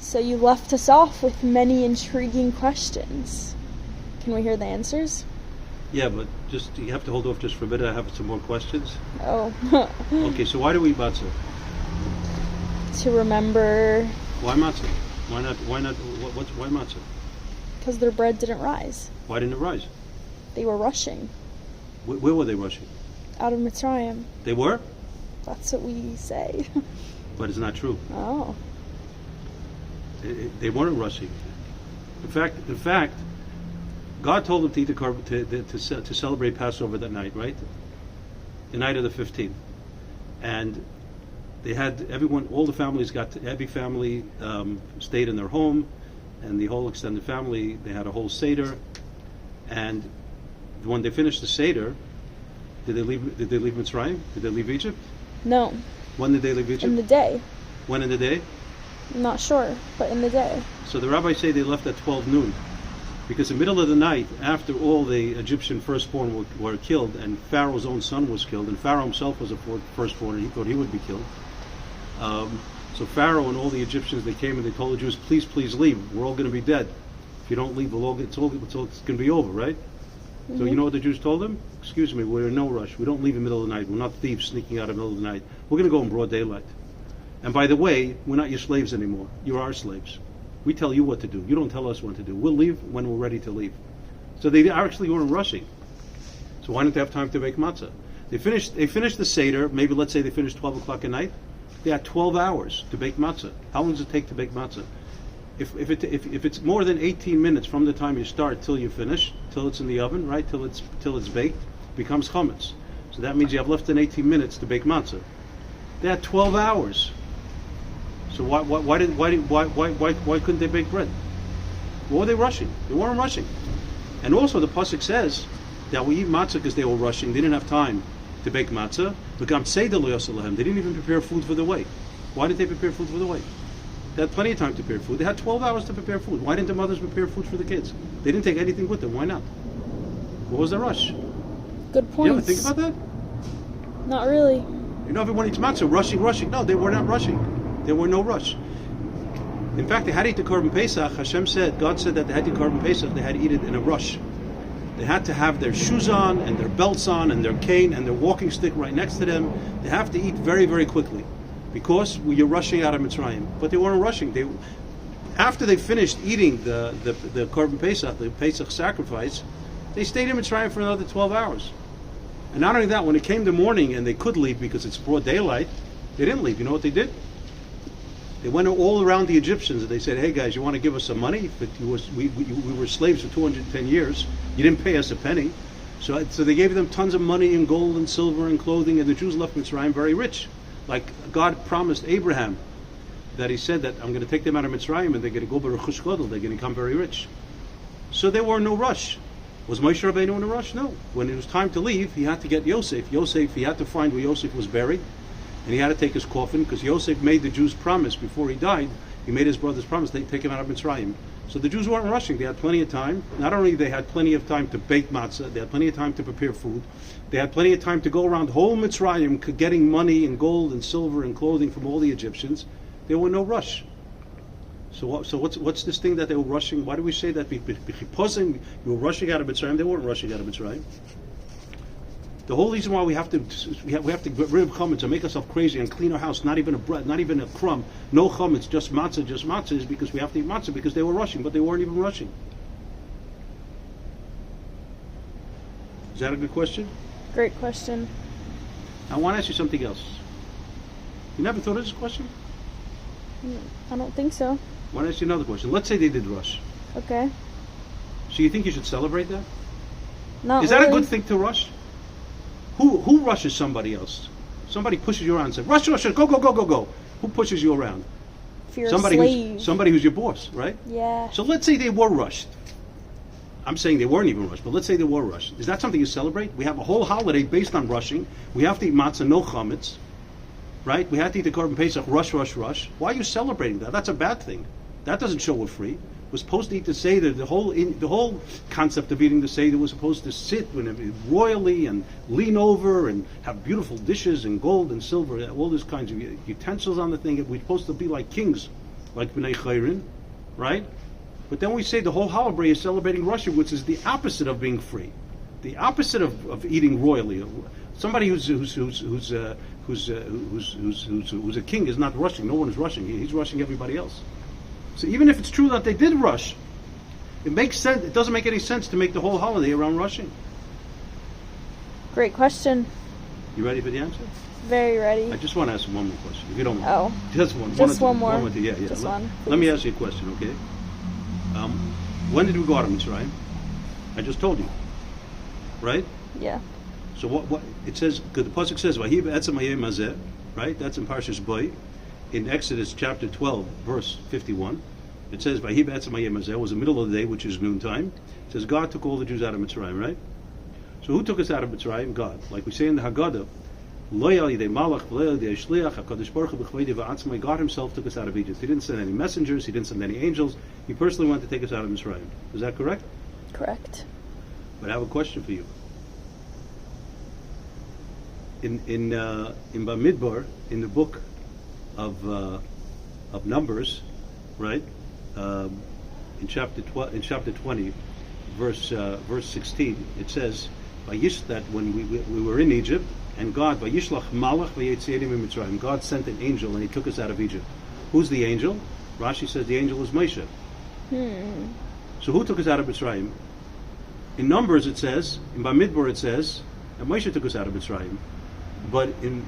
So you left us off with many intriguing questions. Can we hear the answers? Yeah, but just you have to hold off just for a minute. I have some more questions. Oh. Okay, so why do we eat matzah? To remember. Why matzah? Why not? Why not? Why matzah? Because their bread didn't rise. Why didn't it rise? They were rushing. Where were they rushing? Out of Mitzrayim. They were? That's what we say. But it's not true. Oh. They weren't rushing. In fact, God told them to eat the korban to celebrate Passover that night, right? The night of the 15th, and they had all the families every family stayed in their home, and the whole extended family, they had a whole seder, and when they finished the seder, did they leave Mitzrayim? Did they leave Egypt? No. When did they leave Egypt? In the day. When in the day? I'm not sure, but in the day. So the rabbis say they left at 12 noon. Because in the middle of the night, after all the Egyptian firstborn were killed, and Pharaoh's own son was killed, and Pharaoh himself was a firstborn, and he thought he would be killed. So Pharaoh and all the Egyptians, they came and they told the Jews, please leave. We're all going to be dead. If you don't leave, it's going to be over, right? Mm-hmm. So you know what the Jews told them? Excuse me, we're in no rush. We don't leave in the middle of the night. We're not thieves sneaking out in the middle of the night. We're going to go in broad daylight. And by the way, we're not your slaves anymore. You're our slaves. We tell you what to do. You don't tell us what to do. We'll leave when we're ready to leave. So they actually weren't rushing. So why didn't they have time to make matzah? They finished the Seder. Maybe let's say they finished 12 o'clock at night. They had 12 hours to bake matzah. How long does it take to bake matzah? If it's more than 18 minutes from the time you start till you finish, till it's in the oven, right? Till it's baked, it becomes chametz. So that means you have less than 18 minutes to bake matzah. They had 12 hours. So why couldn't they bake bread? Why were they rushing? They weren't rushing. And also the pasuk says that we eat matzah because they were rushing. They didn't have time to bake matzah. They didn't even prepare food for the way. Why did they prepare food for the way? They had plenty of time to prepare food. They had 12 hours to prepare food. Why didn't the mothers prepare food for the kids? They didn't take anything with them. Why not? What was the rush? Good point. You ever think about that? Not really. You know, everyone eats matzah, rushing. No, they were not rushing. There were no rush. In fact, they had to eat the korban pesach. God said that they had to eat korban pesach. They had to eat it in a rush. They had to have their shoes on and their belts on and their cane and their walking stick right next to them. They have to eat very, very quickly because you're rushing out of Mitzrayim. But they weren't rushing. After they finished eating the korban pesach, the Pesach sacrifice, they stayed in Mitzrayim for another 12 hours. And not only that, when it came to morning and they could leave because it's broad daylight, they didn't leave. You know what they did? They went all around the Egyptians and they said, hey guys, you want to give us some money? But we were slaves for 210 years. You didn't pay us a penny. So they gave them tons of money and gold and silver and clothing, and the Jews left Mitzrayim very rich. Like God promised Abraham that he said that I'm going to take them out of Mitzrayim and they're going to go Baruch Godel, they're going to become very rich. So there were no rush. Was Moshe Rabbeinu in a rush? No. When it was time to leave, he had to get Yosef. He had to find where Yosef was buried. And he had to take his coffin because Yosef made the Jews promise before he died. He made his brothers promise they'd take him out of Mitzrayim. So the Jews weren't rushing. They had plenty of time. Not only they had plenty of time to bake matzah, they had plenty of time to prepare food. They had plenty of time to go around whole Mitzrayim getting money and gold and silver and clothing from all the Egyptians. There was no rush. So what's this thing that they were rushing? Why do we say that? Because you were rushing out of Mitzrayim. They weren't rushing out of Mitzrayim. The whole reason why we have to get rid of chametz and make ourselves crazy and clean our house, not even a bread, not even a crumb, no chametz, just matzah, is because we have to eat matzah because they were rushing, but they weren't even rushing. Is that a good question? Great question. I want to ask you something else. You never thought of this question? I don't think so. I want to ask you another question. Let's say they did rush. Okay. So you think you should celebrate that? Not Is that really. a good thing to rush? Who rushes somebody else? Somebody pushes you around and says, rush, go. Who pushes you around? If you're a slave. Somebody who's your boss, right? Yeah. So let's say they were rushed. I'm saying they weren't even rushed, but let's say they were rushed. Is that something you celebrate? We have a whole holiday based on rushing. We have to eat matzah, no chametz, right? We have to eat the korban pesach, rush. Why are you celebrating that? That's a bad thing. That doesn't show we're free. We're supposed to eat the Seder. The whole concept of eating the Seder was supposed to sit royally and lean over and have beautiful dishes and gold and silver, all these kinds of utensils on the thing. We're supposed to be like kings. like B'nai Chayrin, right? But then we say the whole holiday is celebrating rushing, which is the opposite of being free, the opposite of eating royally. Somebody who's a king is not rushing. No one is rushing. He's rushing everybody else. So even if it's true that they did rush, it makes sense. It doesn't make any sense to make the whole holiday around rushing. Great question. You ready for the answer? Very ready. I just want to ask one more question, if you don't mind. Oh. Just one. Just one more. Yeah. Just one. Let me ask you a question, okay? When did we go out of Mitzrayim? I just told you, right? Yeah. So what it says? The pasuk says, "Vahi be'etzem hayom hazeh," right? That's in Parshas Bo. In Exodus chapter 12, verse 51, it says, "Vahi be'etzem hayom hazeh," was the middle of the day, which is noontime. It says God took all the Jews out of Mitzrayim, right? So who took us out of Mitzrayim? God. Like we say in the Haggadah, God himself took us out of Egypt. He didn't send any messengers. He didn't send any angels. He personally went to take us out of Mitzrayim. Is that correct? Correct. But I have a question for you. In Bamidbar, in the book of Numbers, right? In chapter 20, verse 16, it says that when we were in Egypt, and God, Vayishlach Malach v'Yetziadim Mitzrayim, God sent an angel and he took us out of Egypt. Who's the angel? Rashi says the angel is Moshe. So who took us out of Mitzrayim? In Numbers it says, in Bamidbar it says, that Moshe took us out of Mitzrayim. But in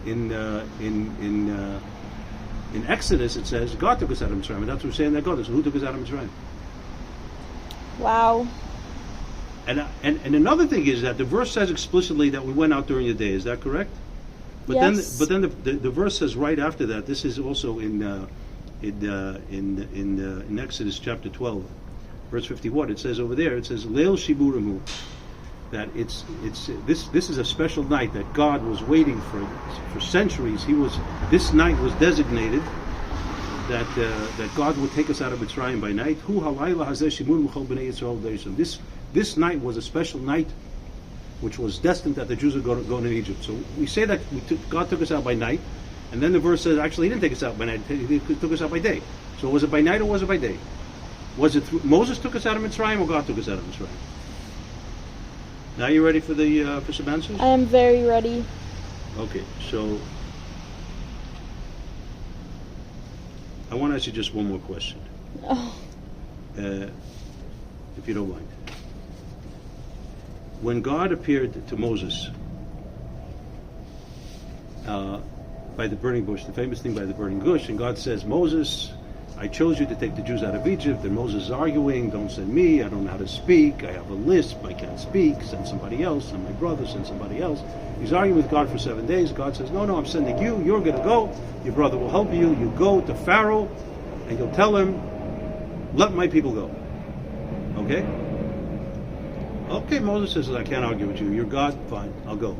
Exodus it says God took us out of Mitzrayim. And that's what we're saying that God is. So who took us out of Mitzrayim? Wow. And another thing is that the verse says explicitly that we went out during the day. Is that correct? But yes. then the verse says right after that. This is also in Exodus chapter 12, verse 51. It says over there. It says Leil Shiburamu, that it's this is a special night that God was waiting for centuries. This night was designated that God would take us out of Mitzrayim by night. Hu halayla hazeh shimur m'chol b'nei Yisrael deishim. This night was a special night, which was destined that the Jews would go to Egypt. So we say that God took us out by night, and then the verse says actually He didn't take us out by night; He took us out by day. So was it by night or was it by day? Was it Moses took us out of Mitzrayim or God took us out of Mitzrayim? Now you ready for some answers? I am very ready. Okay, so I want to ask you just one more question, if you don't mind. When God appeared to Moses by the burning bush, the famous thing by the burning bush, and God says, Moses, I chose you to take the Jews out of Egypt, and Moses is arguing, don't send me, I don't know how to speak, I have a lisp, I can't speak, send somebody else, send my brother, send somebody else. He's arguing with God for 7 days. God says, no, I'm sending you, you're going to go, your brother will help you, you go to Pharaoh, and you'll tell him, let my people go. Okay? Okay, Moses says, I can't argue with you, you're God, fine, I'll go.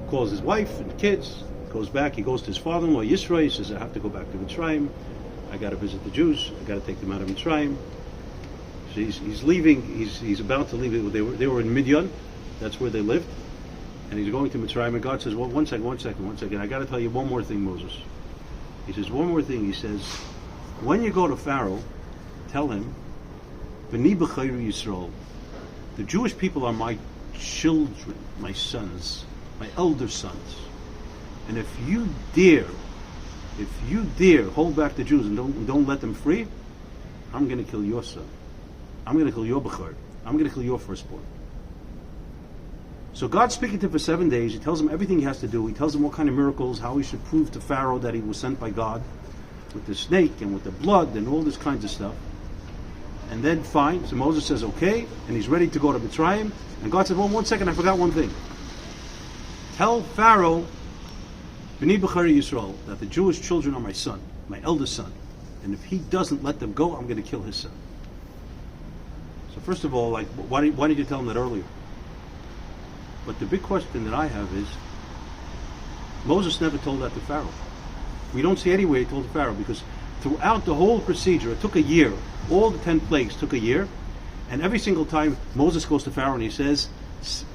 Calls his wife and kids, goes back, he goes to his father-in-law, Yisro, he says, I have to go back to Mitzrayim, I got to visit the Jews, I got to take them out of Mitzrayim. So he's leaving, he's about to leave, they were in Midian, that's where they lived, and he's going to Mitzrayim, and God says, well, one second, I got to tell you one more thing, Moses. He says, one more thing, he says, when you go to Pharaoh, tell him, B'ni b'chayru Yisrael, the Jewish people are my children, my sons, my elder sons. And if you dare hold back the Jews and don't let them free, I'm going to kill your son. I'm going to kill your b'char. I'm going to kill your firstborn. So God's speaking to him for 7 days. He tells him everything he has to do. He tells him what kind of miracles, how he should prove to Pharaoh that he was sent by God, with the snake and with the blood and all this kinds of stuff. And then fine, so Moses says okay, and he's ready to go to Mitzrayim. And God said, well, 1 second, I forgot one thing. Tell Pharaoh, B'ni b'chari Yisrael, that the Jewish children are my son, my eldest son. And if he doesn't let them go, I'm going to kill his son. So first of all, why did you tell him that earlier? But the big question that I have is, Moses never told that to Pharaoh. We don't see anywhere he told Pharaoh, because throughout the whole procedure, it took a year. All the 10 plagues took a year, and every single time Moses goes to Pharaoh and he says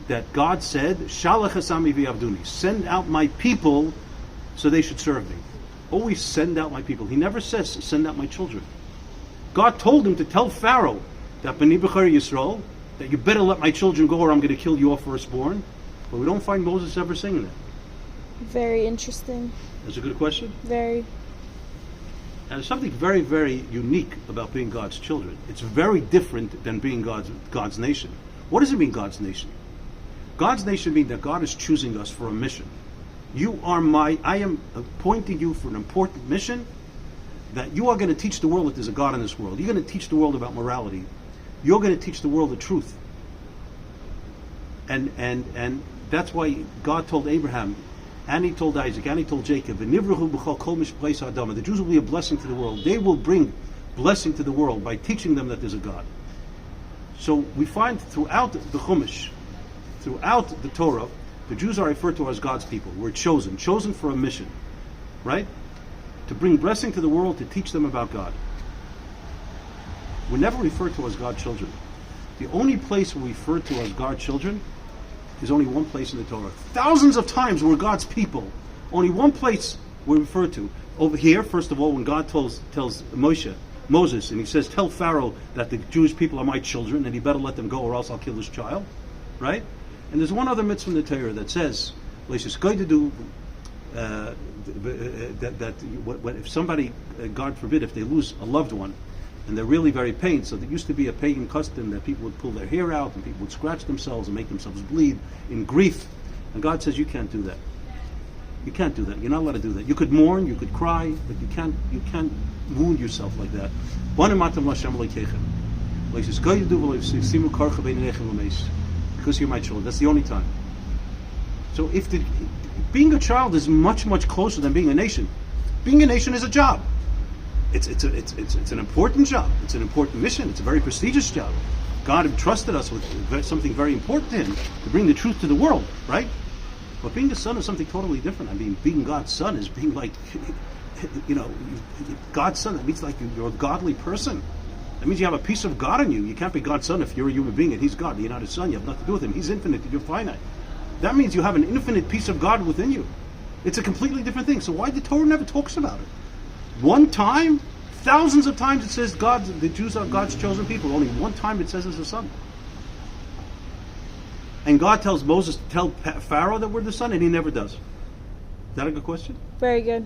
that God said, Shalach hasami v'yavduni, send out my people so they should serve me. always send out my people. He never says, send out my children. God told him to tell Pharaoh that B'nai B'chari Yisrael, that you better let my children go or I'm going to kill your firstborn. But we don't find Moses ever saying that. Very interesting. That's a good question. Very. And there's something very, very unique about being God's children. It's very different than being God's nation. What does it mean, God's nation? God's nation means that God is choosing us for a mission. I am appointing you for an important mission, that you are going to teach the world that there's a God in this world. You're going to teach the world about morality. You're going to teach the world the truth. And that's why God told Abraham, and he told Isaac, and he told Jacob, the Jews will be a blessing to the world. They will bring blessing to the world by teaching them that there's a God. So we find throughout the Chumash, throughout the Torah, the Jews are referred to as God's people. We're chosen for a mission, right? To bring blessing to the world, to teach them about God. We're never referred to as God's children. The only place we're referred to as God's children is only one place in the Torah. Thousands of times we're God's people. Only one place we're referred to. Over here, first of all, when God tells Moses, and he says, tell Pharaoh that the Jewish people are my children, and he better let them go or else I'll kill his child. Right? And there's one other mitzvah in the Torah that says, that if somebody, God forbid, if they lose a loved one, and they're really very pained. So there used to be a pagan custom that people would pull their hair out and people would scratch themselves and make themselves bleed in grief. And God says, you can't do that. You can't do that. You're not allowed to do that. You could mourn, you could cry, but you can't wound yourself like that. Because you're my children. That's the only time. So being a child is much, much closer than being a nation. Being a nation is a job. It's an important job. It's an important mission. It's a very prestigious job. God entrusted us with something very important to Him, to bring the truth to the world, right? But being a son is something totally different. I mean, being God's son is being like, God's son. That means like you're a godly person. That means you have a piece of God in you. You can't be God's son if you're a human being and He's God. You're not His son. You have nothing to do with Him. He's infinite and you're finite. That means you have an infinite piece of God within you. It's a completely different thing. So why the Torah never talks about it? One time, thousands of times it says the Jews are God's chosen people. Only one time it says it's a son. And God tells Moses to tell Pharaoh that we're the son, and he never does. Is that a good question? Very good.